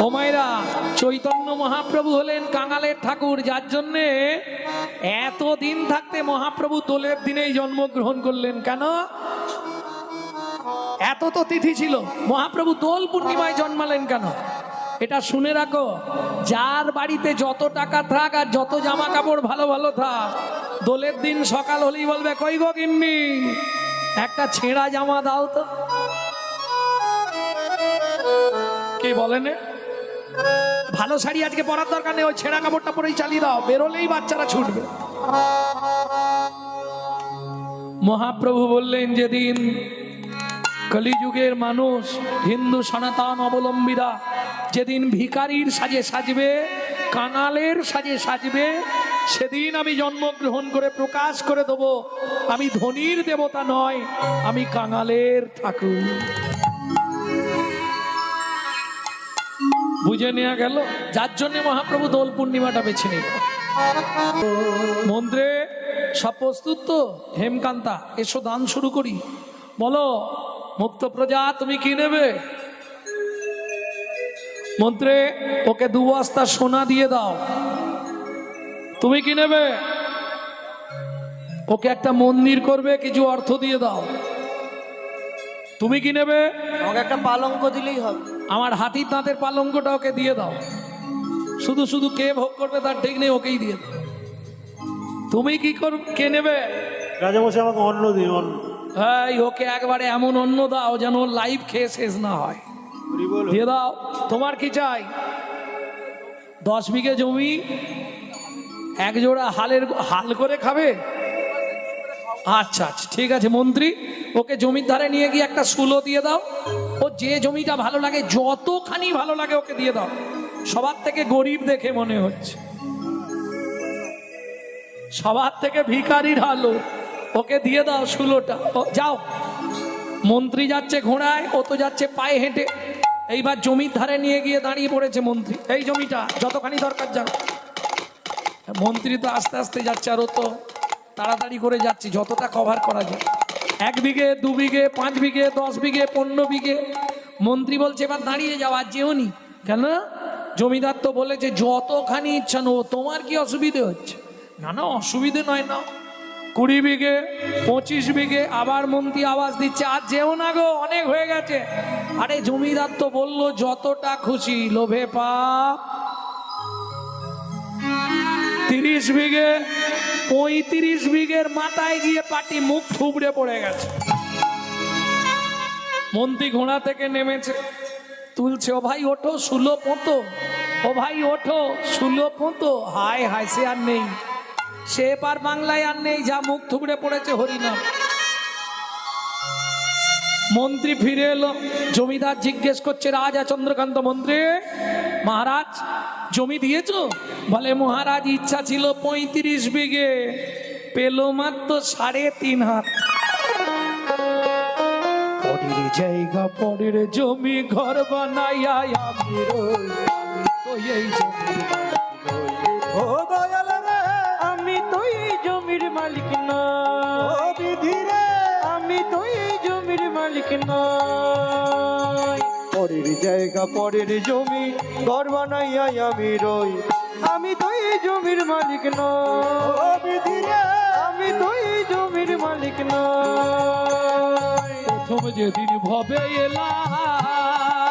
ও মায়েরা, চৈতন্য মহাপ্রভু হলেন কাঙালের ঠাকুর, যার জন্যে এত দিন থাকতে মহাপ্রভু দোলের দিনেই জন্মগ্রহণ করলেন। কেন? এত তো তিথি ছিল, মহাপ্রভু দোল পূর্ণিমায় জন্মালেন কেন? এটা শুনে রাখো, যার বাড়িতে যত টাকা থাক আর যত জামা কাপড় ভালো ভালো থাক, দোলের দিন সকাল হলেই বলবে, কই গো গিন্নি, একটা ছেঁড়া জামা দাও তো। কে বলেন? ভালো শাড়ি আজকে পরার দরকার নেই, ওই ছেঁড়া কাপড়টা পরেই চালিয়ে দাও, বেরোলেই বাচ্চারা ছুটবে। মহাপ্রভু বললেন, যেদিন কলিযুগের মানুষ, হিন্দু সনাতন অবলম্বীরা যেদিন ভিখারির সাজে সাজবে, কাঙালের সাজে সাজবে, সেদিন আমি জন্মগ্রহণ করে প্রকাশ করে দেব, আমি ধনীর দেবতা নয়, আমি কাঙালের ঠাকুর। বুঝে নেওয়া গেল? যার জন্য মহাপ্রভু দোল পূর্ণিমাটা বেছে নিল। মন্ত্রে সব প্রস্তুত তো? হেমকান্তা, এসো দান শুরু করি। বলো মুক্ত প্রজা, তুমি কি নেবে? মন্ত্রে, ওকে 2 বস্তা সোনা দিয়ে দাও। তুমি কি নেবে? ওকে একটা মন্দির করবে, কিছু অর্থ দিয়ে দাও। তুমি কি নেবে? আমাকে একটা পালঙ্ক দিলেই হবে। আমার হাতির দাঁতের পালঙ্কটা ওকে দিয়ে দাও। শুধু শুধু কে ভোগ করবে তার ঠিক নেই, ওকেই দিয়ে দাও। তুমি কি করবে? কে নেবে? রাজামশাই আমাকে অন্ন দিন, অন্ন। হ্যাঁ, ওকে একবারে এমন অন্ন দাও যেন লাইভ খেয়ে শেষ না হয়। দিয়ে দাও। তোমার কি চাই? 10 বিঘে জমি, 1 জোড়া হাল করে খাবে? আচ্ছা আচ্ছা, ঠিক আছে মন্ত্রী, ওকে জমির ধারে নিয়ে গিয়ে একটা শুলো দিয়ে দাও। ও যে জমিটা ভালো লাগে, যতখানি ভালো লাগে ওকে দিয়ে দাও। সবার থেকে গরিব দেখে মনে হচ্ছে, সবার থেকে ভিখারির হালো, ওকে দিয়ে দাও শুলোটা। যাও। মন্ত্রী যাচ্ছে ঘোড়ায়, ও তো যাচ্ছে পায়ে হেঁটে। এইবার জমির ধারে নিয়ে গিয়ে দাঁড়িয়ে পড়েছে মন্ত্রী। এই জমিটা যতখানি দরকার যাও। মন্ত্রী তো আস্তে আস্তে যাচ্ছে, আর ও তো তাড়াতাড়ি করে যাচ্ছে, যতটা কভার করা যায়। 1 বিঘে, 2 বিঘে, 5 বিঘে, 10 বিঘে, 15 বিঘে। মন্ত্রী বলছে, এবার দাঁড়িয়ে যাও, আর যেও নি। কেন? জমিদার তো বলেছে যতখানি ইচ্ছা নেবো, তোমার কি অসুবিধে হচ্ছে? না না, অসুবিধে নয় না। 20 বিঘে, 25 বিঘে। আবার মন্ত্রী আওয়াজ দিচ্ছে, আর যেও না গো, অনেক হয়ে গেছে। আরে জমিদার তো বললো যতটা খুশি, লোভে পাপ। 30 বিঘে, 35 বিঘের মাথায় গিয়ে পাটি মুখ থুবড়ে পড়ে গেছে। মন্ত্রী ঘোড়া থেকে নেমেছে, তুলছে, ও ভাই ওঠো, শুলো পোঁতো। ও ভাই ওঠো, শুলো পোঁতো। হায় হায়, সে আর নেই, সে পার বাংলায় আর নেই, যা মুখ থুবড়ে পড়েছে হরিনাম। মন্ত্রী ফিরে এলো। জমিদার জিজ্ঞেস করছে, রাজা চন্দ্রকান্ত মন্ত্রী, মহারাজ জমি দিয়েছো? বলে, মহারাজ ইচ্ছা ছিল 35 বিঘে, পেল মাত্র 3.5 হাত। পরের জায়গা, পরের জমি, ঘর বানাইয়া আমি রই, তো এই জমির মালিক নই। ও দয়াল রে, আমি তো এই জমির মালিক নই। ও বিধি রে, আমি তো এই জমির মালিক নই। পরের জায়গা, পরের জমি, ঘর বানাইয়া আমি রই। আমি তো এই জমির মালিক নই। ও বিধি রে, আমি তো এই জমির মালিক নই। প্রথম যেদিন ভবে এলাম,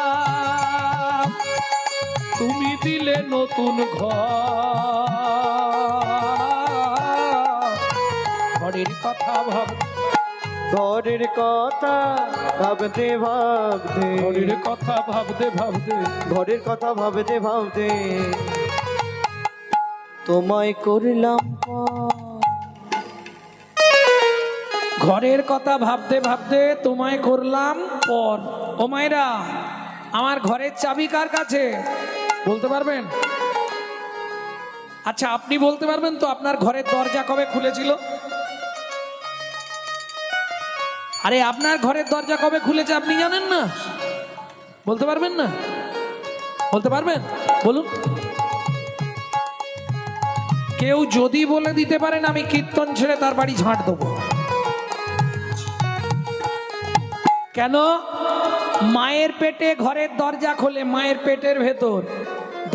তুমি দিলে নতুন ঘরের কথা ভাব, ঘরের কথা ভাবতে ভাবতে, ঘরের কথা ভাবতে ভাবতে, ঘরের কথা ভাবতে ভাবতে তোমায় করলাম পর। ঘরের কথা ভাবতে ভাবতে তোমায় করলাম পর। ও মায়েরা, আমার ঘরের চাবি কার কাছে? বলতে পারবেন? আচ্ছা, আপনি বলতে পারবেন তো আপনার ঘরের দরজা কবে খুলেছিল? আরে আপনার ঘরের দরজা কবে খুলেছে আপনি জানেন না? বলতে পারবেন না? বলতে পারবেন? বলুন। কেউ যদি বলে দিতে পারেন, আমি কীর্তন ছেড়ে তার বাড়ি ঝাঁট দেবো। কেন? মায়ের পেটে ঘরের দরজা খোলে, মায়ের পেটের ভেতর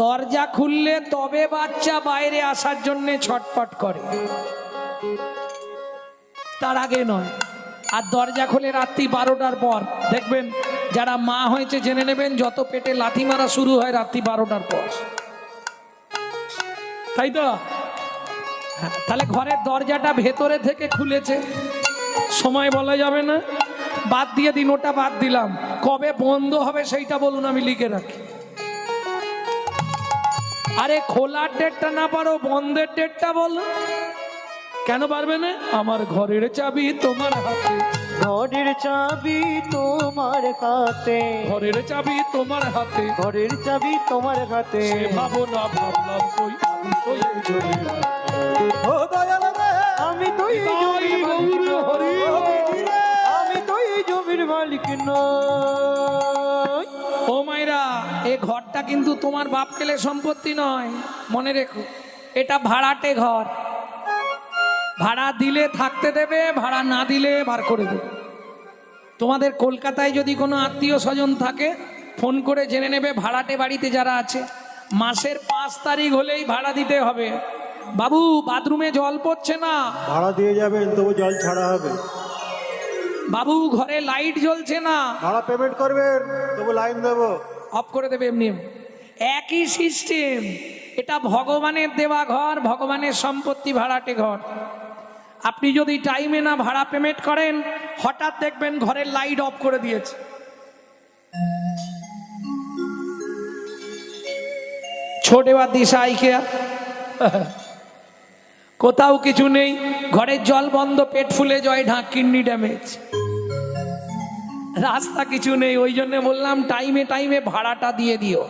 দরজা খুললে তবে বাচ্চা বাইরে আসার জন্য ছটফট করে, তার আগে নয়। আর দরজা খোলে রাত্রি 12টার পর। দেখবেন যারা মা হয়েছে জেনে নেবেন, যত পেটে লাথি মারা শুরু হয় রাত্রি 12টার পর, তাই তো? হ্যাঁ, তাহলে ঘরের দরজাটা ভেতরে থেকে খুলেছে, সময় বলা যাবে না, বাদ দিয়ে দিন, ওটা বাদ দিলাম। কবে বন্ধ হবে সেইটা বলুন, আমি লিখে রাখি। আরে খোলার ডেটটা না পারো, বন্ধের ডেটটা বলো। কেন পারবে না? আমার ঘরের চাবি তোমার হাতে, ঘরের চাবি তোমার হাতে, ঘরের চাবি তোমার হাতে, ঘরের চাবি তোমার হাতে। সে ভাবনা ভাবলাম কই আমি তো এই জমির ও দয়াল রে, আমি তো এই তাই জমির গৌর হরি মালিক, আমি তো এই জমির মালিক নই। ও মাইরা, এ ঘরটা কিন্তু তোমার বাপ কেলে সম্পত্তি নয়, মনে রেখো। এটা ভাড়াটে ঘর, ভাড়া দিলে থাকতে দেবে, ভাড়া না দিলে বার করে দেবে। তোমাদের কলকাতায় যদি কোনো আত্মীয় স্বজন থাকে, ফোন করে জেনে নেবে ভাড়াটে বাড়িতে যারা আছে, মাসের 5 তারিখ হলেই ভাড়া দিতে হবে। বাবু বাথরুমে জল পড়ছে না, ভাড়া দিয়ে যাবেন, তবু জল ছাড়া হবে। বাবু ঘরে লাইট জ্বলছে না, ভাড়া পেমেন্ট করবেন, তবু লাইন দেবো। অফ করে দেবে এমনি। একই সিস্টেম, এটা ভগবানের দেওয়া ঘর, ভগবানের সম্পত্তি, ভাড়াটে ঘর। আপনি যদি টাইমে না ভাড়া পেমেন্ট করেন, হঠাৎ দেখবেন ঘরের লাইট অফ করে দিয়েছে। ছোটে বা দিশা আইকে কোথাও কিছু নেই, ঘরের জল বন্ধ, পেট ফুলে যায়, ঢাক, কিডনি ড্যামেজ, রাস্তা কিছু নেই। ওই জন্য বললাম টাইমে টাইমে ভাড়াটা দিয়ে দিও।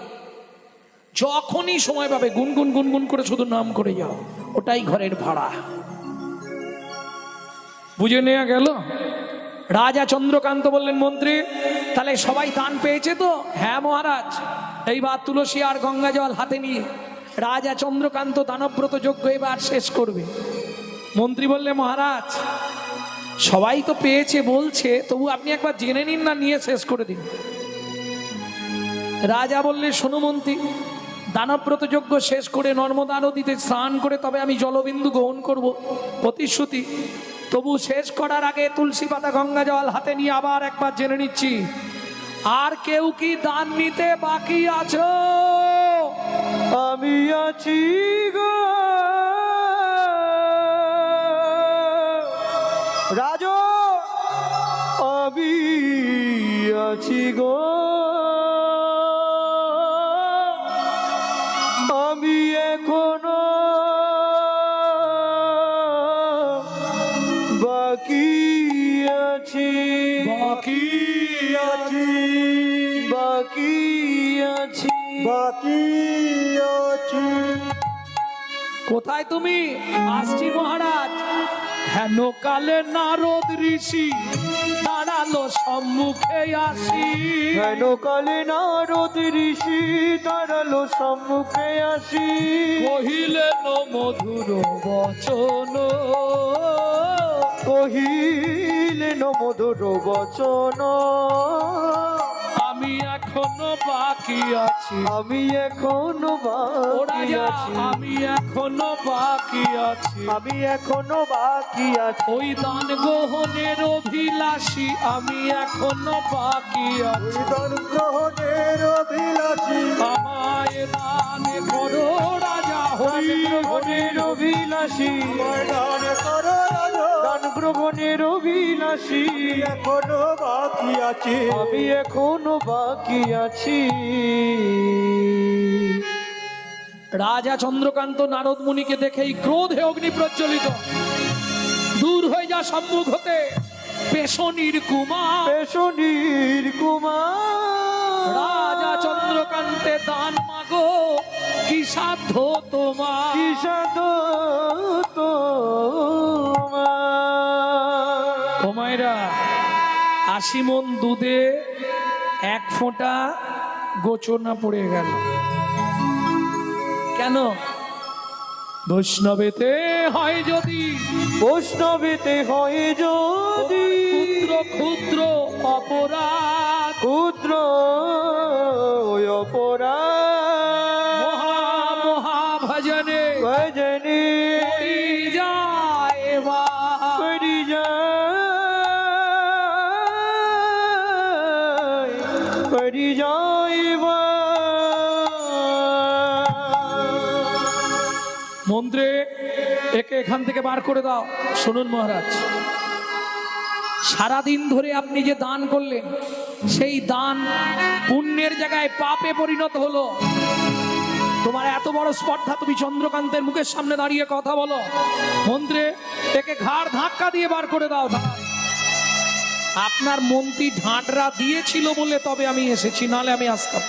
যখনই সময় পাবে গুনগুন গুনগুন করে শুধু নাম করে যাও, ওটাই ঘরের ভাড়া। বুঝে নেওয়া গেল? রাজা চন্দ্রকান্ত বললেন, মন্ত্রী তাহলে সবাই দান পেয়েছে তো? হ্যাঁ মহারাজ। এইবার তুলসী আর গঙ্গা জল হাতে নিয়ে রাজা চন্দ্রকান্ত দানব্রত যজ্ঞ এবার শেষ করবে। মন্ত্রী বললে, মহারাজ সবাই তো পেয়েছে বলছে, তবু আপনি একবার জেনে নিন না, নিয়ে শেষ করে দিন। রাজা বললে, শোনো মন্ত্রী, দানব্রত যজ্ঞ শেষ করে নর্মদা নদীতে স্নান করে তবে আমি জলবিন্দু গ্রহণ করব, প্রতিশ্রুতি। তবু শেষ করার আগে তুলসী পাতা গঙ্গা জল হাতে নিয়ে আবার একবার জেনে নিচ্ছি, আর কেউ কি দান নিতে বাকি আছো? আমি আছি গো রাজ, আমি আছি গো, আমি এখনো বাকি আছি, বাকি আছি, বাকি আছি, বাকি আছি। কোথায় তুমি? আসছি মহারাজ। হেন কালে নারদ ঋষি দাঁড়ালো সম্মুখে আসি, হেন কালে নারদ ঋষি দাঁড়ালো সম্মুখে আসি, কহিলেন মধুর বচন, কহিলেন মধুর বচন, আমি এখনো বাকি আছি, আমি এখনো ও বাকি রাজা, আছি, আমি এখনো বাকি আছি, আমি এখনো বাকি আছি, ওই দান গ্রহণের অভিলাষী আমি এখনো বাকি আছি। দান গ্রহণের অভিলাষী, আমায় দান করো রাজা দান হরি গ্রহণের অভিলাষী, দান করো রাজ, দান গ্রহণের অভিলাষী, এখনো বাকি আছি, আমি এখনো বাকি আছি। রাজা চন্দ্রকান্ত নারদ মুনিকে দেখেই ক্রোধে অগ্নি প্রজ্বলিত, দূর হয়ে যা সম্মুখ হতে পেশনির কুমার। পেশনির কুমার, রাজা চন্দ্রকান্তে দান মাগো, কি সাধ্য তোমার? কি সাধু তোমার। ও মায়েরা, 80 মণ দুধে 1 ফোঁটা গোচনা পড়ে গেল। কেন? বৈষ্ণবেতে হয় যদি, বৈষ্ণবেতে হয় যদি ক্ষুদ্র ক্ষুদ্র অপরাধ, ক্ষুদ্র পুত্র অপরাধ মহা ভজনে ভজনে যায় বা মন্ত্রে একে এখান থেকে বার করে দাও। শুনুন মহারাজ, সারাদিন ধরে আপনি যে দান করলেন সেই দান পুণ্যের জায়গায় পাপে পরিণত হলো। তোমার এত বড় স্পর্ধা, তুমি চন্দ্রকান্তের মুখের সামনে দাঁড়িয়ে কথা বলো। মন্ত্রে একে ঘাড় ধাক্কা দিয়ে বার করে দাও। আপনার মন্ত্রী ঢাঁটরা দিয়েছিল বলে তবে আমি এসেছি, নালে আমি আসতাম।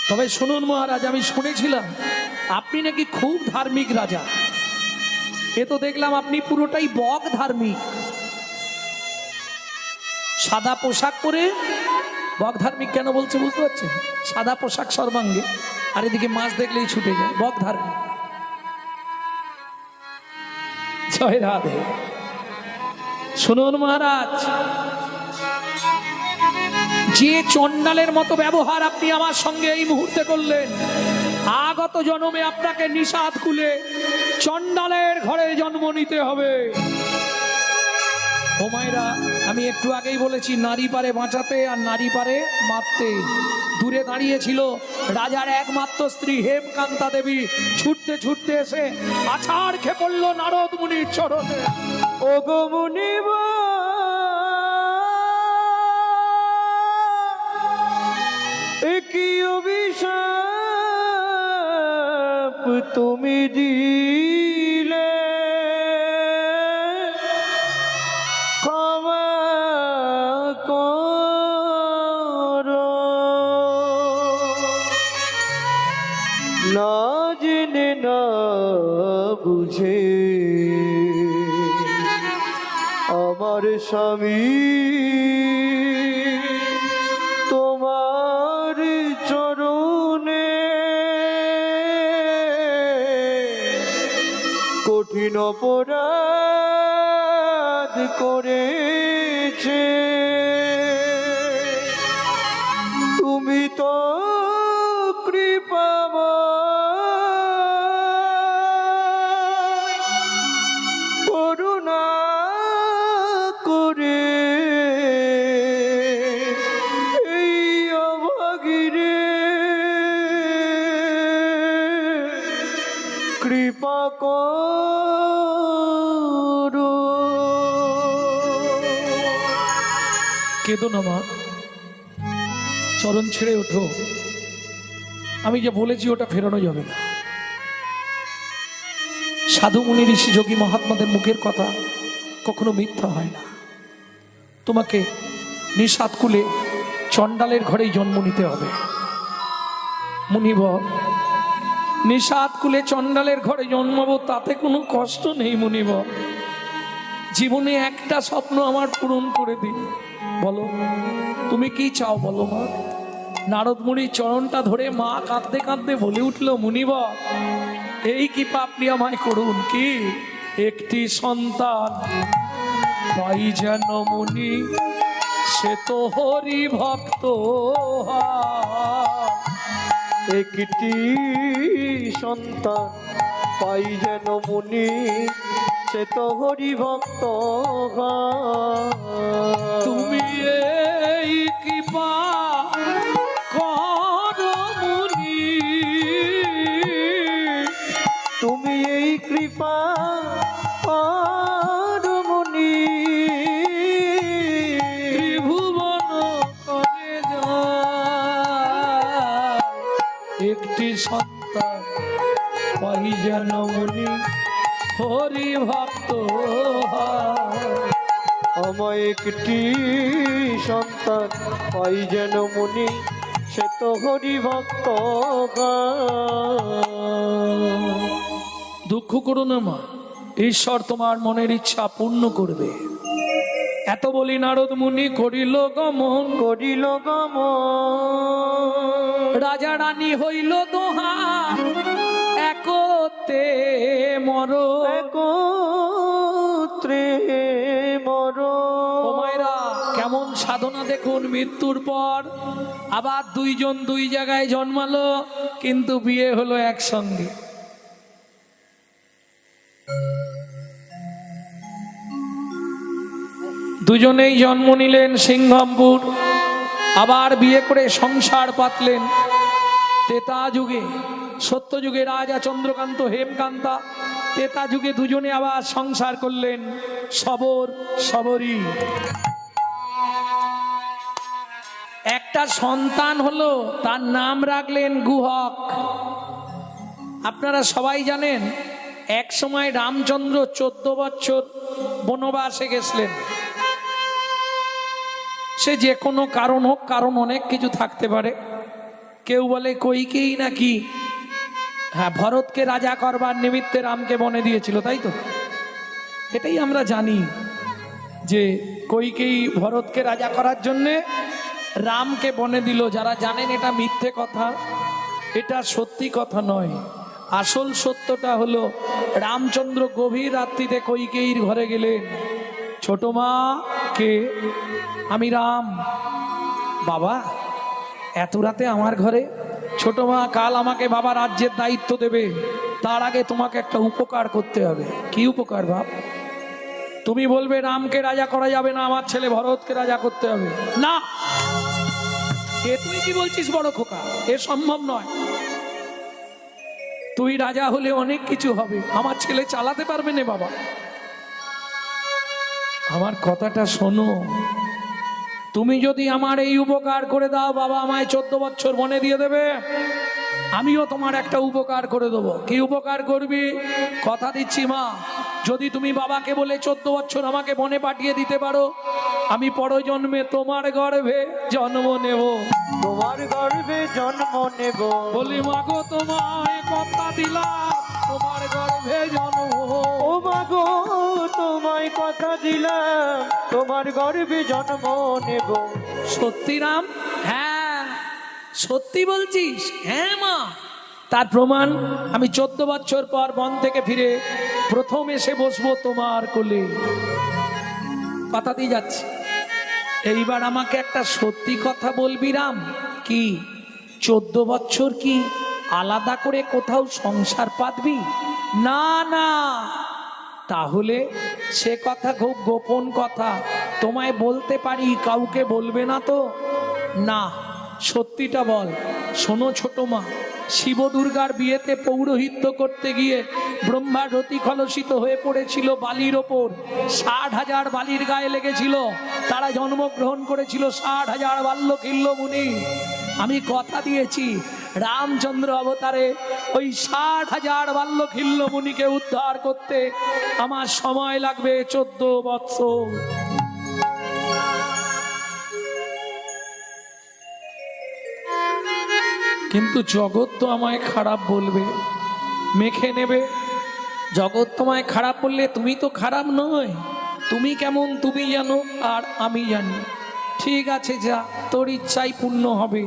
তবে শুনুন মহারাজ, আমি শুনেছিলাম আপনি নাকি খুব ধার্মিক রাজা। এ তো দেখলাম আপনি পুরোটাই বক ধার্মিক। সাদা পোশাক পরে বক ধার্মিক কেন বলছে বুঝতে পারছেন? সাদা পোশাক সর্বাঙ্গে, আর এদিকে মাছ দেখলেই ছুটে যায়, বক ধার্মিক। জয় রাধে। শুনুন মহারাজ, যে চণ্ডালের মতো ব্যবহার আপনি আমার সঙ্গে এই মুহূর্তে করলেন, আগত জন্মে আপনাকে নিষাদ কুলে চণ্ডালের ঘরে জন্ম নিতে হবে। ও মায়েরা, আমি একটু আগেই বলেছি নারী পারে বাঁচাতে আর নারী পারে মারতে। দূরে দাঁড়িয়েছিল রাজার একমাত্র স্ত্রী হেমকান্তা দেবী, ছুটতে ছুটতে এসে আছাড় খেয়ে পড়ল নারদ মুনির চরণে। ও গো মুনিব, কি অভিশাপ তুমি দিলে, ক্ষমা করো। না জেনে না বুঝে আমার স্বামী তোমার চরণে কঠিন অপরাধ করেছে। তুমি তো কৃপাময়, করুণা করে এই অভাগীরে কৃপা করো। কেঁদো না মা, চরণ ছেড়ে ওঠো। আমি যে বলেছি ওটা ফেরানো যাবে না। সাধু মুনি ঋষি যোগী মহাত্মাদের মুখের কথা কখনো মিথ্যা হয় না। তোমাকে নিষাদ কুলে চণ্ডালের ঘরেই জন্ম নিতে হবে। মুনিবর, নিষাদ কুলে চণ্ডালের ঘরে জন্মাবো, তাতে কোনো কষ্ট নেই মুনিবর। জীবনে একটা স্বপ্ন আমার পূরণ করে দিন। বলো তুমি কি চাও, বলো মা। নারদ মুনির চরণটা ধরে মা কাঁদতে কাঁদতে বলে উঠল, মুনিবর এই কৃপা আপনি আমায় করুন। কি? একটি সন্তান পাই যেন মুনি, সে তো হরি ভক্ত। একটি সন্তান পাই যেন মুনি, সে তো হরি ভক্ত। তুমি এই কৃপা করো মুনি, তুমি এই কৃপা করো মুনি, ত্রিভুবন করে যায় একটি সন্তান পাই যেন মুনি, হরি ভক্ত। আমায় একটি সন্তান পাই যেন মুনি, সে তো হরি ভক্ত। দুঃখ করো না মা, ঈশ্বর তোমার মনের ইচ্ছা পূর্ণ করবে। এত বলি নারদ মুনি করিল গমন, করিল গমন। রাজা রানী হইল দোহা, একতে মর একত্রে মর। ও মায়েরা, কেমন সাধু সাধনা দেখুন, মৃত্যুর পর আবার দুইজন দুই জায়গায় জন্মালো, কিন্তু বিয়ে হলো একসঙ্গে। দুজনেই জন্ম নিলেন সিংহমপুর, আবার বিয়ে করে সংসার পাতলেন। তেতা যুগে, সত্য যুগে রাজা চন্দ্রকান্ত হেমকান্তা, তেতা যুগে দুজনে আবার সংসার করলেন সবর সবরী। একটা সন্তান হলো, তার নাম রাখলেন গুহক। আপনারা সবাই জানেন এক সময় রামচন্দ্র 14 বছর বনবাসে গেছিলেন। সে যে কোনো কারণ হোক, কারণ অনেক কিছু থাকতে পারে। কেউ বলে কইকেই নাকি ভরতকে রাজা করবার নিমিত্তে রামকে বনে দিয়েছিল, তাই তো? এটাই আমরা জানি যে কইকেই ভরতকে রাজা করার জন্যে রামকে বনে দিল। যারা জানেন এটা মিথ্যে কথা, এটা সত্যি কথা নয়। আসল সত্যটা হলো রামচন্দ্র গভীর রাত্রিতে কইকেয়ীর ঘরে গেলেন। ছোট মা, কে? আমি রাম। বাবা, এত রাতে আমার ঘরে? ছোট মা, কাল আমাকে বাবা রাজ্যের দায়িত্ব দেবে, তার আগে তোমাকে একটা উপকার করতে হবে। কি উপকার বাপ? তুমি বলবে রামকে রাজা করা যাবে না, আমার ছেলে ভরতকে রাজা করতে হবে। না, এ তুই কি বলছিস বড় খোকা? এ সম্ভব নয়। তুই রাজা হলে অনেক কিছু হবে, আমার ছেলে চালাতে পারবে না বাবা। আমার কথাটা শোনো, তুমি যদি আমার এই উপকার করে দাও, বাবা আমায় 14 বছর বনে দিয়ে দেবে, আমিও তোমার একটা উপকার করে দেবো। কি উপকার করবি? কথা দিচ্ছি মা, যদি তুমি বাবাকে বলে 14 বছর আমাকে বনে পাঠিয়ে দিতে পারো, আমি পরজন্মে তোমার গর্ভে জন্ম নেব। তোমার গর্ভে জন্ম নেব। বলি মাগো, তোমায় কথা দিলাম, তোমার গর্ভে জন্ম। ও মাগো, তোমায় কথা দিলাম, তোমার গর্ভে জন্ম নেব। সত্যি রাম? হ্যাঁ সত্যি বলছিস? হ্যাঁ মা। তার প্রমাণ, আমি 14 বছর পর বন থেকে ফিরে প্রথম এসে বসবো তোমার কোলে। কথা দিয়ে যাচ্ছে। এইবার আমাকে একটা সত্যি কথা বলবি রাম। কি? 14 বছর কি আলাদা করে কোথাও সংসার পাতবি? না না, তাহলে সে কথা খুব গোপন কথা, তোমায় বলতে পারি, কাউকে বলবে না তো? না, সত্যিটা বল। শোনো ছোট মা, শিব দুর্গার বিয়েতে পৌরোহিত্য করতে গিয়ে ব্রহ্মা রতি কলসিত হয়ে পড়েছিল বালির ওপর। 60,000 বালির গায়ে লেগেছিল। তারা জন্মগ্রহণ করেছিল 60,000 বাল্যকিল্য মুনি। আমি কথা দিয়েছি রামচন্দ্র অবতারে ওই 60,000 বাল্যকিল্য মুনিকে উদ্ধার করতে আমার সময় লাগবে 14 বৎসর। কিন্তু জগৎ তো আমায় খারাপ বলবে, মেখে নেবে। জগৎ তোমায় খারাপ বললে তুমি তো খারাপ নয়। তুমি কেমন তুমি জানো, আর আমি জানি। ঠিক আছে, যা, তোর ইচ্ছাই পূর্ণ হবে,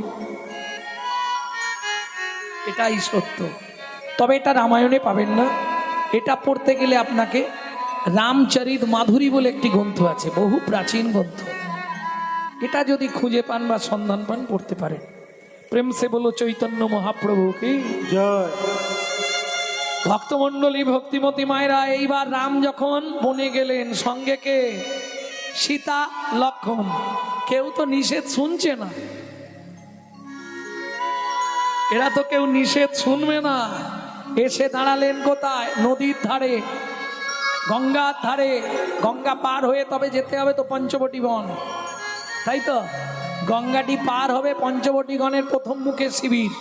এটাই সত্য। তবে এটা রামায়ণে পাবেন না। এটা পড়তে গেলে আপনাকে রামচরিত মাধুরী বলে একটি গ্রন্থ আছে, বহু প্রাচীন গ্রন্থ। এটা যদি খুঁজে পান বা সন্ধান পান, পড়তে পারেন। প্রেম সে বলো চৈতন্য মহাপ্রভু কি জয়। ভক্তমণ্ডলী, ভক্তিমতী মায়েরা, এইবার রাম যখন বনে গেলেন, সঙ্গে কে? সীতা, লক্ষ্মণ। কেউ তো নিষেধ শুনছে না, এরা তো কেউ নিষেধ শুনবে না। এসে দাঁড়ালেন কোথায়? নদীর ধারে, গঙ্গার ধারে। গঙ্গা পার হয়ে তবে যেতে হবে তো পঞ্চবটী বন, তাই তো? গঙ্গাটি পার হবে, পঞ্চবটী গণের প্রথম মুখে শিবির,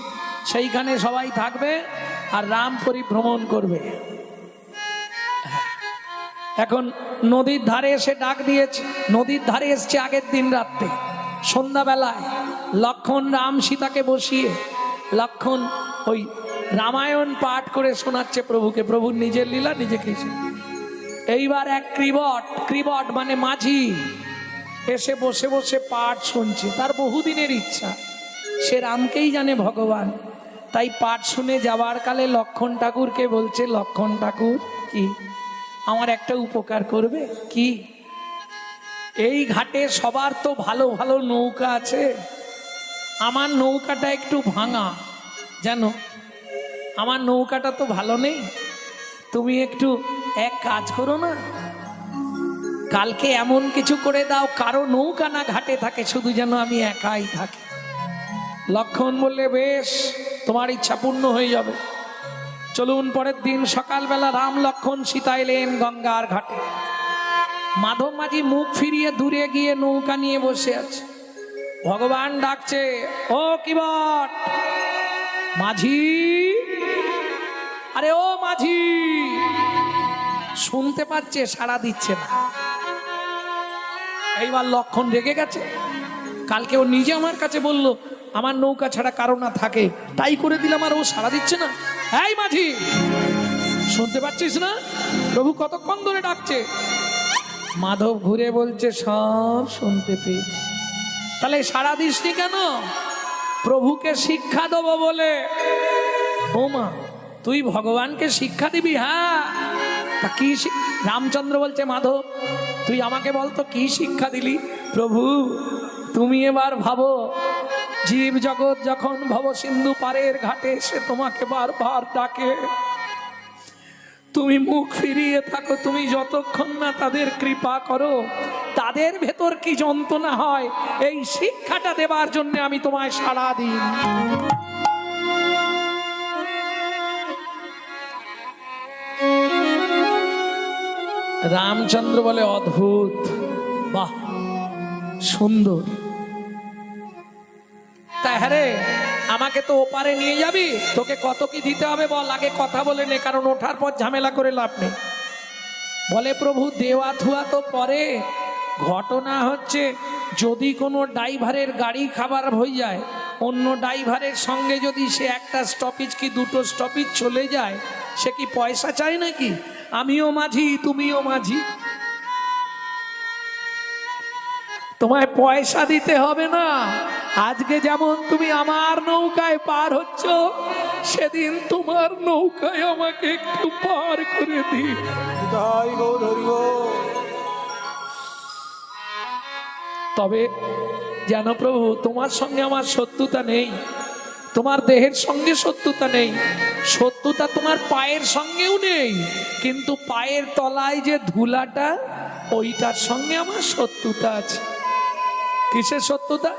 সেইখানে সবাই থাকবে আর রাম পরিভ্রমণ করবে। এখন নদীর ধারে এসে ডাক দিয়েছে। নদীর ধারে এসছে আগের দিন রাত্রে, সন্ধ্যাবেলায়। লক্ষ্মণ রাম সীতাকে বসিয়ে লক্ষ্মণ ওই রামায়ণ পাঠ করে শোনাচ্ছে প্রভুকে, প্রভুর নিজের লীলা নিজেকে। এইবার এক ক্রিবট মানে মাঝি এসে বসে বসে পাঠ শুনছে। তার বহুদিনের ইচ্ছা, সে রামকেই জানে ভগবান। তাই পাঠ শুনে যাওয়ার কালে লক্ষ্মণ ঠাকুরকে বলছে, লক্ষ্মণ ঠাকুর কি আমার একটা উপকার করবে? কি? এই ঘাটে সবার তো ভালো ভালো নৌকা আছে, আমার নৌকাটা একটু ভাঙা, জানো আমার নৌকাটা তো ভালো নেই। তুমি একটু এক কাজ করো না, কালকে এমন কিছু করে দাও কারো নৌকা না ঘাটে থাকে, শুধু যেন আমি একাই থাকি। লক্ষণ বললে বেশ, তোমার ইচ্ছা পূর্ণ হয়ে যাবে। চলুন পরের দিন সকালবেলা রাম লক্ষণ সীতা এলেন গঙ্গার ঘাটে। মাধব মাঝি মুখ ফিরিয়ে দূরে গিয়ে নৌকা নিয়ে বসে আছে। ভগবান ডাকছে, ও কিবট মাঝি, আরে ও মাঝি। শুনতে পাচ্ছে, সাড়া দিচ্ছে না। এইবার লক্ষণ রেগে গেছে। কালকে ও নিজে আমার কাছে বলল আমার নৌকা ছাড়া কারো না থাকে, তাই করে দিলাম, আর ও সাড়া দিচ্ছে না। এই মাঝি, শুনতে পাচ্ছিস না প্রভু কতক্ষণ ধরে ডাকছে? মাধব ঘুরে বলছে, সব শুনতে পেয়েছি। তাহলে সাড়া দিসনি কেন? প্রভুকে শিক্ষা দেবো বলে। ও মা, তুই ভগবানকে শিক্ষা দিবি? হ্যাঁ, তা কি? রামচন্দ্র বলছে, মাধব তুই আমাকে বলতো কি শিক্ষা দিলি? প্রভু তুমি এবার ভাবো, জীব জগৎ যখন ভব সিন্ধু পারের ঘাটে এসে তোমাকে বারবার ডাকে, তুমি মুখ ফিরিয়ে থাকো, তুমি যতক্ষণ না তাদের কৃপা করো, তাদের ভেতর কি যন্ত্রণা হয়, এই শিক্ষাটা দেবার জন্য আমি তোমায় সাড়া দিই। রামচন্দ্র বলে, অদ্ভুত, বাহ সুন্দর। তা হ্যাঁ, আমাকে তো ওপারে নিয়ে যাবি, তোকে কত কি দিতে হবে বল, আগে কথা বলে নে, কারণ ওঠার পর ঝামেলা করে লাভ নেই। বলে, প্রভু দেওয়া থুয়া তো পরে, ঘটনা হচ্ছে যদি কোনো ড্রাইভারের গাড়ি খাবার হয়ে যায়, অন্য ড্রাইভারের সঙ্গে যদি সে একটা স্টপেজ কি দুটো স্টপেজ চলে যায়, সে কি পয়সা চায় নাকি? আমিও মাঝি, তুমিও মাঝি, তোমায় পয়সা দিতে হবে না। আজকে যেমন তুমি আমার নৌকায় পার হচ্ছ, সেদিন তোমার নৌকায় আমাকে একটু পার করে দি। তবে জানো প্রভু, তোমার সঙ্গে আমার শত্রুতা নেই, তোমার দেহের সঙ্গে শত্রুতা নেই, শত্রুতা তোমার পায়ের সঙ্গেও নেই, কিন্তু পায়ের তলায় যে ধুলাটা, ওইটার সঙ্গে আমার শত্রুতা আছে। কিসের শত্রুতা?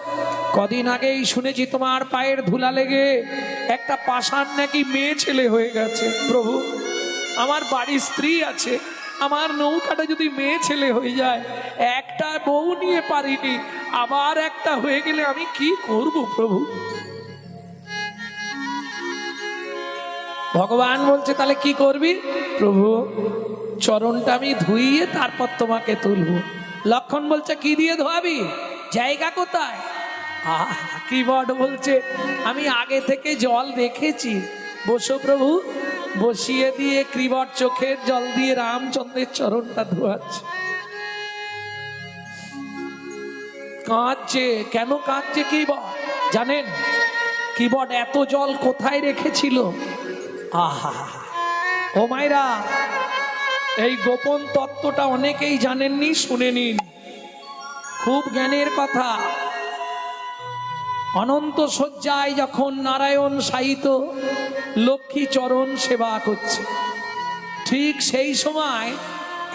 কদিন আগেই শুনেছি তোমার পায়ের ধুলা লেগে একটা পাষাণ নাকি মেয়ে ছেলে হয়ে গেছে। প্রভু, আমার বাড়ির স্ত্রী আছে, আমার নৌকাটা যদি মেয়ে ছেলে হয়ে যায়, একটা বউ নিয়ে পারিনি, আবার একটা হয়ে গেলে আমি কি করব প্রভু? ভগবান বলছে, তাহলে কি করবি? প্রভু চরণটা আমি ধুইয়ে তারপর তোমাকে তুলবো। লক্ষণ বলছে, কি দিয়ে ধোয়াবি? জায়গা কোথায়? কি বড় বলছে, আমি আগে থেকে জল রেখেছি, বসো প্রভু। বসিয়ে দিয়ে ক্রিবট চোখের জল দিয়ে রামচন্দ্রের চরণটা ধোয়াচ্ছে। কাঁদছে। কেন কাঁদছে কিবট জানেন? কিবট এত জল কোথায় রেখেছিল? আহা, ও মায়েরা, এই গোপন তত্ত্বটা অনেকেই জানেননি, শুনে নিন, খুব জ্ঞানের কথা। অনন্ত শয্যায় যখন নারায়ণ শায়িত লক্ষ্মী চরণ সেবা করছে, ঠিক সেই সময়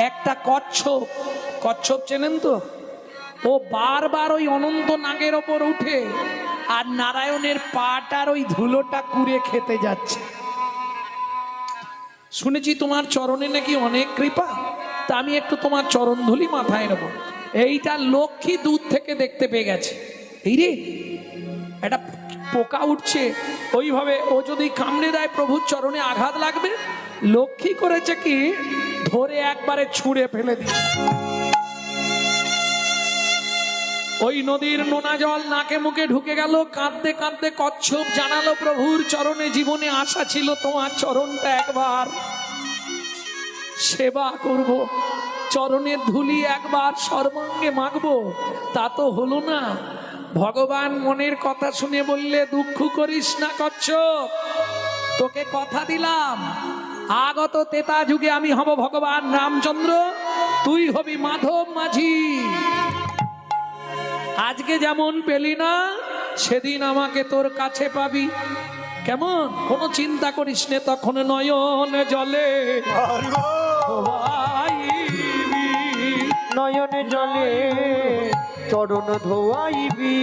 একটা কচ্ছপ, কচ্ছপ চেনেন তো, ও বারবার ওই অনন্ত নাগের ওপর উঠে আর নারায়ণের পাটার ওই ধুলোটা কুড়ে খেতে যাচ্ছে। শুনেছি তোমার চরণে নাকি অনেক কৃপা, তা আমি একটু তোমার চরণ ধুলি মাথায় নেব। এইটা লক্ষ্মী দূর থেকে দেখতে পেয়ে গেছে, এই রে একটা পোকা উঠছে, ওইভাবে ও যদি কামড়ে দেয় প্রভুর চরণে আঘাত লাগবে। লক্ষ্মী করেছে কি, ধরে একবারে ছুঁড়ে ফেলে দিয়ে ওই নদীর নোনা জল নাকে মুখে ঢুকে গেল। কাঁদতে কাঁদতে কচ্ছপ জানালো, প্রভুর চরণে জীবনে আশা ছিল তোমার চরণটা একবার সেবা করব, চরণের ধুলি একবার সর্বাঙ্গে মাখবো, তা তো হলো না। ভগবান মনের কথা শুনে বললে, দুঃখ করিস না কচ্ছপ, তোকে কথা দিলাম, আগত তেতা যুগে আমি হব ভগবান রামচন্দ্র, তুই হবি মাধব মাঝি। আজকে যেমন পেলি না সেদিন আমাকে তোর কাছে পাবি। কেমন? কোনো চিন্তা করিস নে, তখন নয়ন জলে ধোয়াইবি। নয়নে জলে চরণ ধোয়াইবি।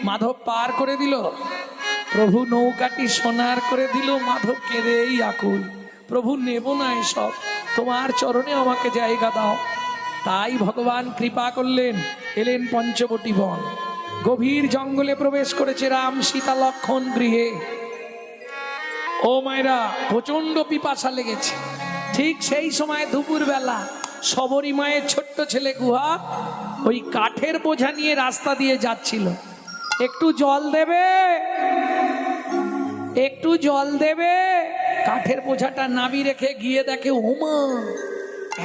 মাধব পার করে দিল, প্রভু নৌকাটি সোনার করে দিল। মাধব কেঁদেই আকুল, প্রভু নেব না এসব, তোমার চরণে আমাকে জায়গা দাও। তাই ভগবান কৃপা করলেন, এলেন পঞ্চবটী বন। গভীর জঙ্গলে প্রবেশ করেছে রাম, সীতা, লক্ষ্মণ গৃহে। ও মায়েরা, প্রচন্ড পিপাসা লেগেছে। ঠিক সেই সময় দুপুর বেলা শবরী মায়ের ছোট্ট ছেলে গুহা ওই কাঠের বোঝা নিয়ে রাস্তা দিয়ে যাচ্ছিল। একটু জল দেবে, একটু জল দেবে। কাঠের বোঝাটা নাবি রেখে গিয়ে দেখে, ওমা,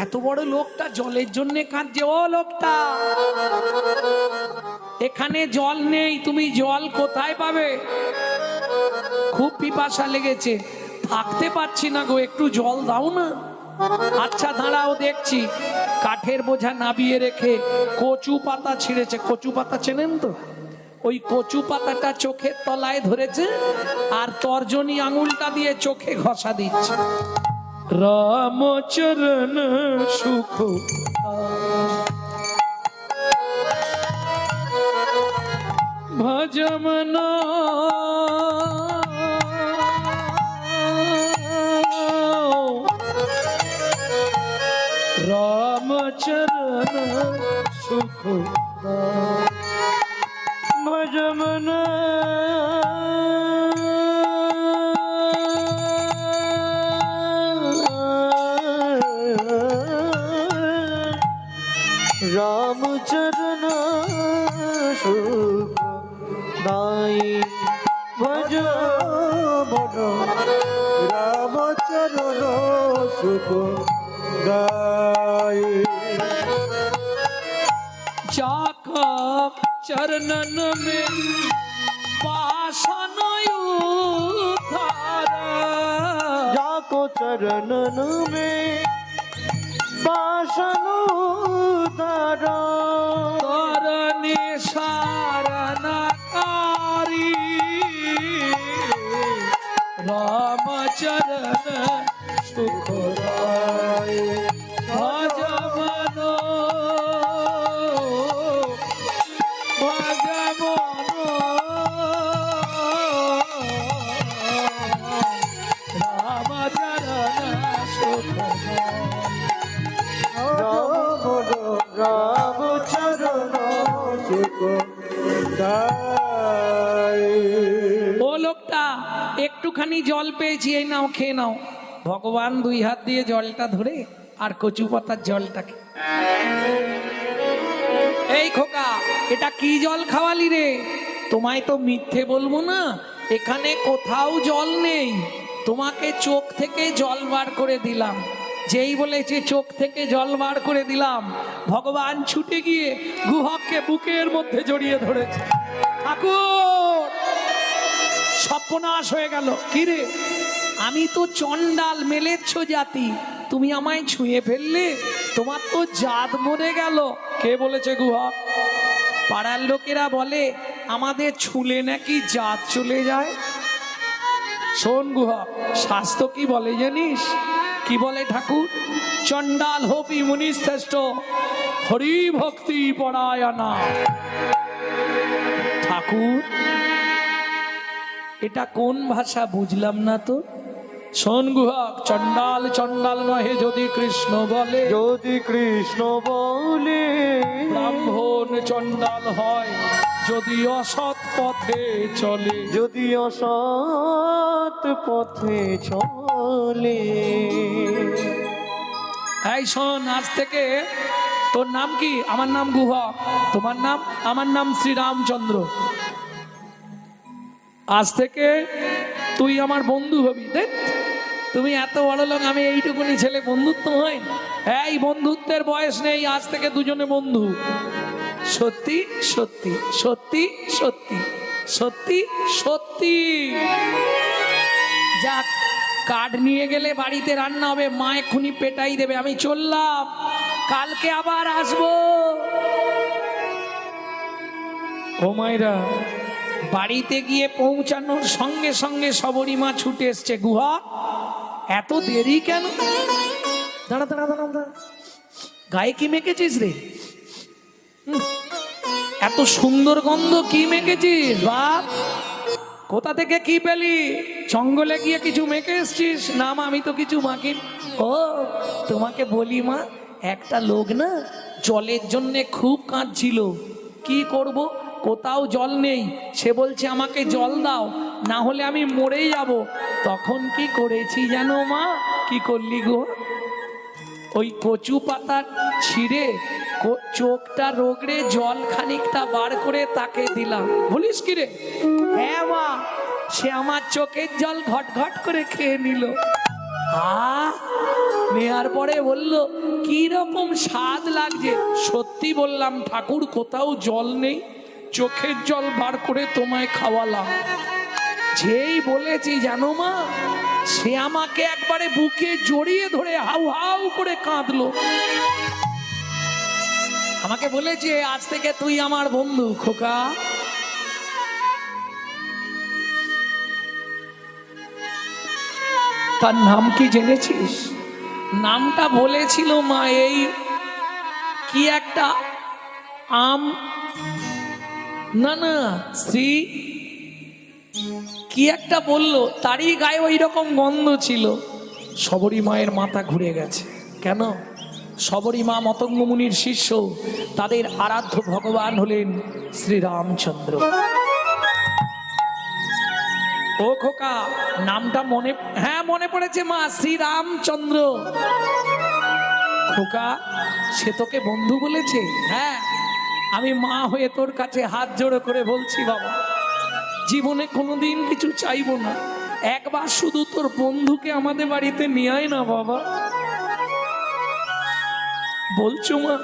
এত বড় লোকটা জলের জন্য কাঁদছে। ও লোকটা, এখানে জল নেই, তুমি জল কোথায় পাবে? খুব পিপাসা লেগেছে, থাকতে পারছি না গো, একটু জল দাও না। আচ্ছা দাঁড়াও, দেখছি। কাঠের বোঝা নাবিয়ে রেখে কচু পাতা ছিঁড়েছে। কচু পাতা চেনেন তো? ওই কচু পাতাটা চোখের তলায় ধরেছে আর তর্জনী আঙুলটা দিয়ে চোখে ঘষা দিচ্ছে। রামচরণ সুখ ভজমনা রামচরণ সুখ ভজমন রামচরণ সুখ দাই। ভজমন রামচরণ সুখ দাই। जाका चरणन में पाषाण उद्धारा। जाको चरणन में पाषाण उद्धारा। करने शरणकारी रामचरण सुखदाय। भजमनो ও লোকটা, একটুখানি জল পেয়েছি, এই নাও, খেয়ে নাও। ভগবান দুই হাত দিয়ে জলটা ধরে আর কচু পাতার জলটাকে, এই খোকা, এটা কি জল খাওয়ালি রে? তোমায় তো মিথ্যে বলবো না, এখানে কোথাও জল নেই, তোমাকে চোখ থেকে জল বার করে দিলাম। যেই বলেছে চোখ থেকে জল বার করে দিলাম, ভগবান ছুটে গিয়ে গুহককে বুকের মধ্যে জড়িয়ে ধরেছে। ঠাকুর, সর্বনাশ হয়ে গেল। কিরে, আমি তো চণ্ডাল মেলেচ্ছ জাতি, তুমি আমায় ছুঁয়ে ফেললে, তোমার তো জাত মরে গেল। কে বলেছে গুহক? পাড়ার লোকেরা বলে আমাদের ছুলে নাকি জাত চলে যায়। শোন গুহক, শাস্ত্র কি বলে জানিস? কি বলে ঠাকুর? চণ্ডাল হপি মুনি শ্রেষ্ঠ, হরি ভক্তি পরায়ণা। ঠাকুর, এটা কোন ভাষা বুঝলাম না তো। শোন গুহক, চণ্ডাল চণ্ডাল নহে যদি কৃষ্ণ বলে, যদি কৃষ্ণ বলে, ব্রাহ্মণ চণ্ডাল হয় যদি অসৎ পথে চলে। যদি অসৎ পথে চলে। এই শোন, আজ থেকে তোর নাম কি? আমার নাম গুহক। তোমার নাম? আমার নাম শ্রীরামচন্দ্র। আজ থেকে তুই আমার বন্ধু হবি। দেখ, তুমি এত বড় লোক, আমি এইটুকুনি ছেলে, বন্ধুত্ব হয়? এই বন্ধুত্বের বয়স নেই, আজ থেকে দুজনে বন্ধু। সত্যি সত্যি সত্যি সত্যি সত্যি সত্যি। যাক, কাঠ নিয়ে গেলে বাড়িতে রান্না হবে, মা এক্ষুনি পেটাই দেবে। আমি চললাম, কালকে আবার আসবো। ও মায়েরা, বাড়িতে গিয়ে পৌঁছানোর সঙ্গে সঙ্গে সবরী মা ছুটে এসছে। গুহা, এত দেরি কেন? দাঁড়া দাঁড়া দাঁড়া দাঁড়া, গায়ে কি মেখেছিস রে? এত সুন্দর গন্ধ কি মেখেছিস বাপ? কোথা থেকে কি পেলি? জঙ্গলে গিয়ে কিছু মেখে এসছিস? না মা, আমি তো কিছু মাখি। ও, তোমাকে বলি মা, একটা লোক না জলের জন্যে খুব কাঁদছিল। কি করব, কোথাও জল নেই। সে বলছে আমাকে জল দাও, না হলে আমি মরেই যাব। তখন কি করেছি জানো মা? কি করলি গো? ওই কচু পাতা ছিঁড়ে চোখটা রোগড়ে জল খানিকটা বার করে তাকে দিলাম। বলিস কি রে? হ্যাঁ মা, সে আমার চোখের জল ঘট ঘট করে খেয়ে নিল। নেয়ার পরে বলল কি রকম স্বাদ লাগছে। সত্যি বললাম ঠাকুর, কোথাও জল নেই, চোখের জল বার করে তোমায় খাওয়ালাম। যেই বলেছি জানো মা, সে আমাকে একবারে বুকে জড়িয়ে ধরে হাউ হাউ করে কাঁদলো। আমাকে বলেছে আজ থেকে তুই আমার বন্ধু খোকা। তার নাম কি জেনেছিস? নামটা বলেছিল মা, এই কি একটা আম, না না শ্রী কি একটা বললো, তারই গায়ে ওই রকম গন্ধ ছিল। সবরী মায়ের মাথা ঘুরে গেছে। কেন? সবরী মা মতঙ্গ মুনির শিষ্য, তাদের আরাধ্য ভগবান হলেন শ্রীরামচন্দ্র। ও খোকা, নামটা মনে? হ্যাঁ মনে পড়েছে মা, শ্রীরামচন্দ্র। খোকা, সে তোকে বন্ধু বলেছে? হ্যাঁ, আমি মা হয়ে তোর কাছে হাত জোড়ো করে বলছি বাবা, জীবনে কোনোদিন কিছু চাইবো না, একবার শুধু তোর বন্ধুকে আমাদের বাড়িতে নিয়ে আয় না বাবা। বলছো মা?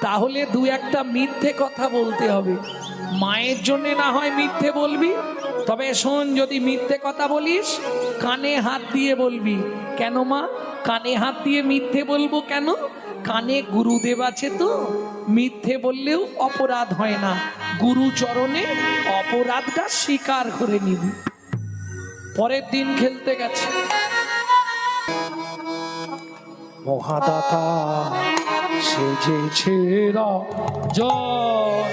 তাহলে দু একটা মিথ্যে কথা বলতে হবে। মায়ের জন্য না হয় মিথ্যে বলবি, তবে শোন, যদি মিথ্যে কথা বলিস কানে হাত দিয়ে বলবি। কেন মা? কানে হাত দিয়ে মিথ্যে বলবো কেন? কানে গুরুদেব আছে তো, মিথ্যে বললেও অপরাধ হয় না। গুরু চরণে অপরাধটা স্বীকার করে নিবি। পরের দিন খেলতে গেছে। মহাদাতা সেজেছে জয়,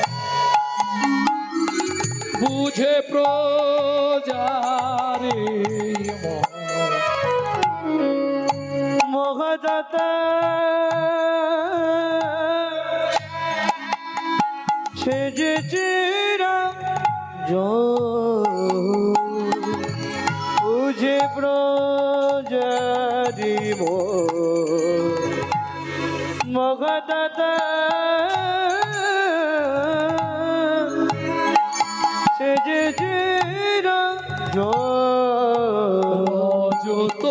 বুঝে প্রজারে মহাদাতা সেজেছে বুঝে প্রজারি মহাদাতা সেজেছে যত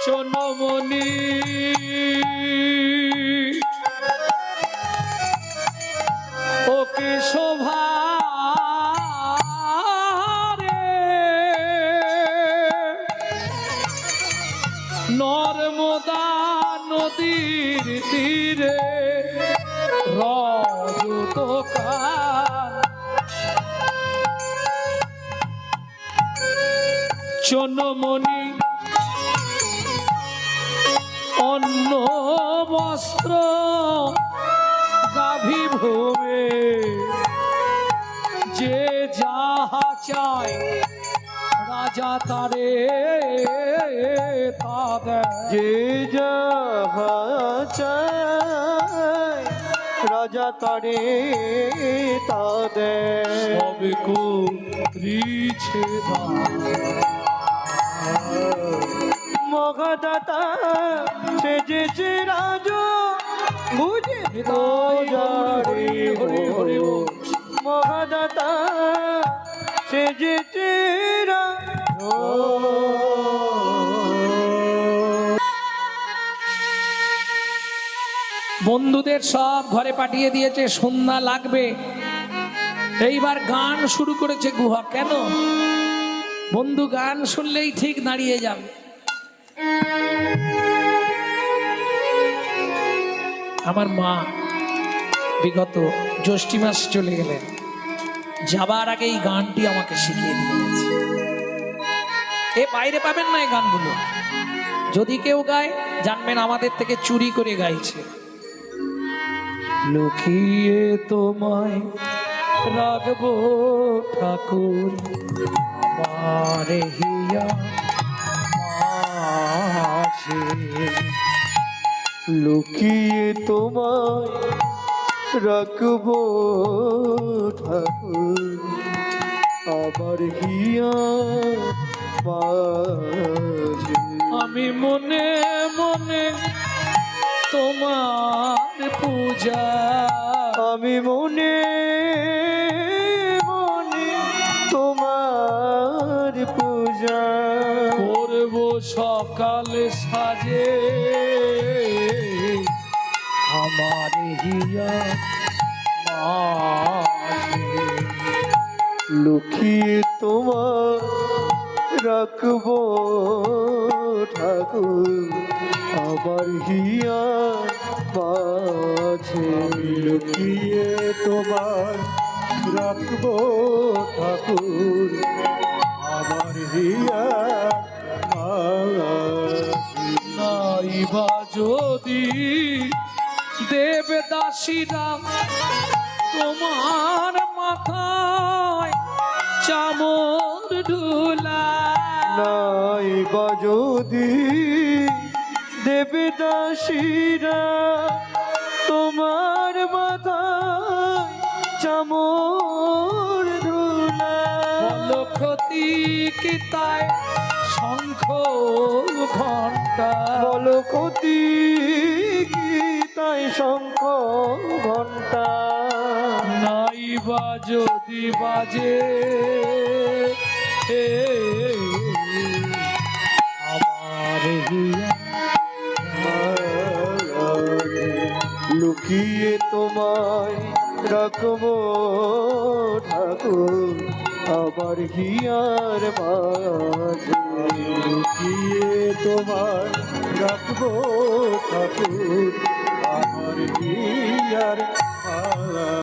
চনমনি ওকে শোভা নর্মদা নদীর তীরে রজতকার চনমনি অন্ন বস্ত্র গাভী ভূমে যে যাহা চায় রাজা তারে তা দেয়। যে যাহা চায় রাজা তারে তা দেয়। সব করিছে মহাদাতা সেজেছে রাজ বুঝে মহাদাতা সেজেছে বন্ধুদের সব ঘরে পাঠিয়ে দিয়েছে, সন্ধ্যা লাগবে। এইবার গান শুরু করেছে গুহা। কেন? বন্ধু গান শুনলেই ঠিক দাঁড়িয়ে যাবে। আমার মা বিগত জ্যৈষ্ঠী মাস চলে গেলেন, যাবার আগে এই গানটি আমাকে শিখিয়ে দিয়ে গেছে। এ বাইরে পাবেন না এই গানগুলো, যদি কেউ গায় জানবেন আমাদের থেকে চুরি করে গাইছে। লুকিয়ে তোমায় রাখবো ঠাকুর আমার হিয়া মাঝে, লুকিয়ে তোমায় রাখবো ঠাকুর আমার হিয়া মাঝে। আমি মনে মনে তোমার পূজা, আমি মনে মনে তোমার পূজা করব সকালে সাজে আমার হিয়া মাঝে। লুকিয়ে তোমার রাখবো ঠাকুর আমার হিয়া মাঝে। লুকিয়ে তোমার রাখবো ঠাকুর আমার হিয়া মাঝে। নাইবা যদি দেবদাসীরা তোমার মাথায় চামর ঢুলা, নাই বা যদি দেবদাসীরা তোমার মাথায় চামর ধুলা, বলো ক্ষতি কি তাই শঙ্খ ঘণ্টা, বলো ক্ষতি কি তাই শঙ্খ ঘণ্টা, নাইবা যদি বাজে আমার হিয়া। লুকিয়ে তোমায় রাখবো ঠাকুর আমার হিয়ার মাঝে। লুকিয়ে তোমায় রাখবো ঠাকুর আমার হিয়ার মাঝে।